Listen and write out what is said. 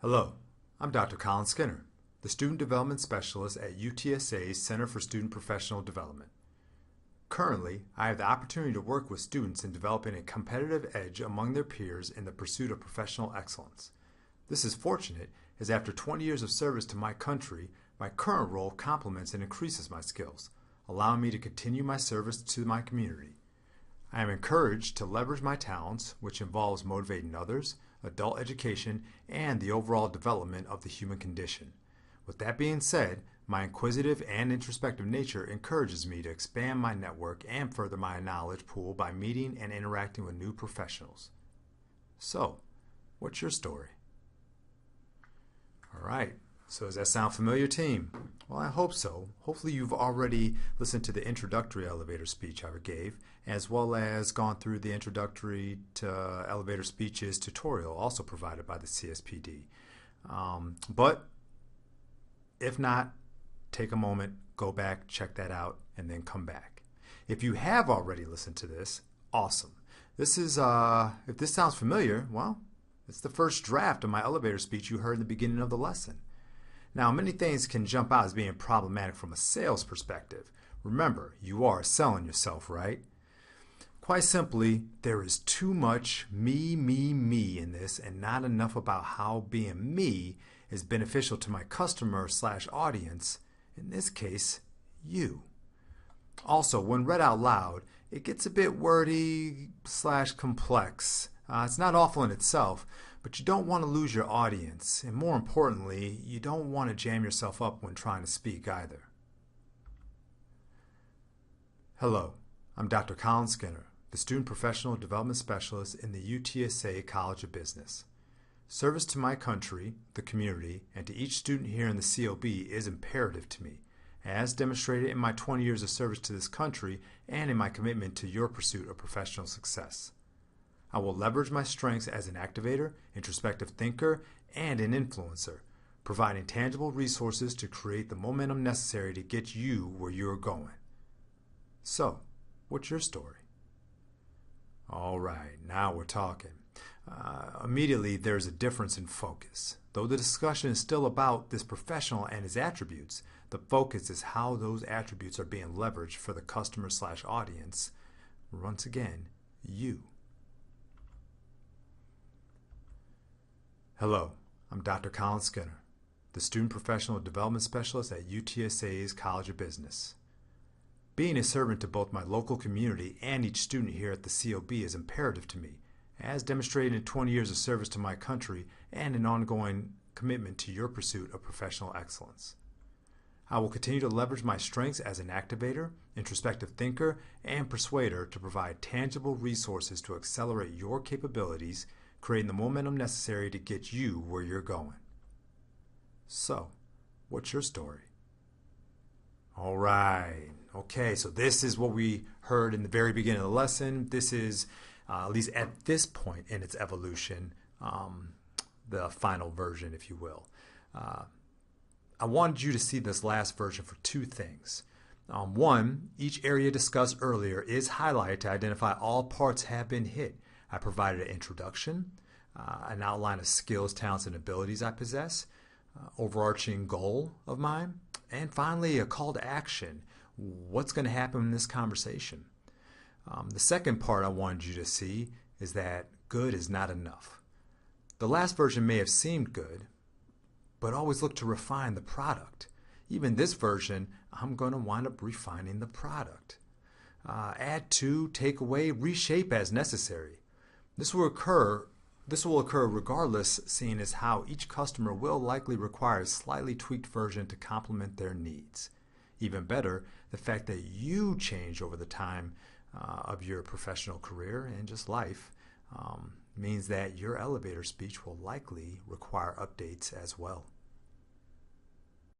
Hello, I'm Dr. Colin Skinner, the Student Development Specialist at UTSA's Center for Student Professional Development. Currently, I have the opportunity to work with students in developing a competitive edge among their peers in the pursuit of professional excellence. This is fortunate as after 20 years of service to my country, my current role complements and increases my skills, allowing me to continue my service to my community. I am encouraged to leverage my talents, which involves motivating others, adult education, and the overall development of the human condition. With that being said, my inquisitive and introspective nature encourages me to expand my network and further my knowledge pool by meeting and interacting with new professionals. So, what's your story? All right. So does that sound familiar, team? Well, I hope so. Hopefully you've already listened to the introductory elevator speech I gave, as well as gone through the introductory to elevator speeches tutorial also provided by the CSPD. But if not, take a moment, go back, check that out, and then come back. If you have already listened to this, awesome. This is, if this sounds familiar, well, it's the first draft of my elevator speech you heard in the beginning of the lesson. Now, many things can jump out as being problematic from a sales perspective. Remember, you are selling yourself, right? Quite simply, there is too much me in this and not enough about how being me is beneficial to my customer/audience, in this case, you. Also, when read out loud, it gets a bit wordy/complex. It's not awful in itself, but you don't want to lose your audience, and more importantly, you don't want to jam yourself up when trying to speak either. Hello, I'm Dr. Colin Skinner, the Student Professional Development Specialist in the UTSA College of Business. Service to my country, the community, and to each student here in the COB is imperative to me, as demonstrated in my 20 years of service to this country and in my commitment to your pursuit of professional success. I will leverage my strengths as an activator, introspective thinker, and an influencer, providing tangible resources to create the momentum necessary to get you where you're going. So, what's your story? All right, now we're talking. Immediately, there's a difference in focus. Though the discussion is still about this professional and his attributes, the focus is how those attributes are being leveraged for the customer/audience. Once again, you. Hello, I'm Dr. Colin Skinner, the Student Professional Development Specialist at UTSA's College of Business. Being a servant to both my local community and each student here at the COB is imperative to me, as demonstrated in 20 years of service to my country and an ongoing commitment to your pursuit of professional excellence. I will continue to leverage my strengths as an activator, introspective thinker, and persuader to provide tangible resources to accelerate your capabilities, creating the momentum necessary to get you where you're going. So, what's your story? All right. Okay, so this is what we heard in the very beginning of the lesson. This is, at least at this point in its evolution, the final version, if you will. I wanted you to see this last version for two things. One, each area discussed earlier is highlighted to identify all parts have been hit. I provided an introduction, an outline of skills, talents, and abilities I possess, overarching goal of mine, and finally a call to action. What's going to happen in this conversation? The second part I wanted you to see is that good is not enough. The last version may have seemed good, but always look to refine the product. Even this version, I'm going to wind up refining the product. Add to, take away, reshape as necessary. This will occur regardless, seeing as how each customer will likely require a slightly tweaked version to complement their needs. Even better, the fact that you change over the time of your professional career and just life means that your elevator speech will likely require updates as well.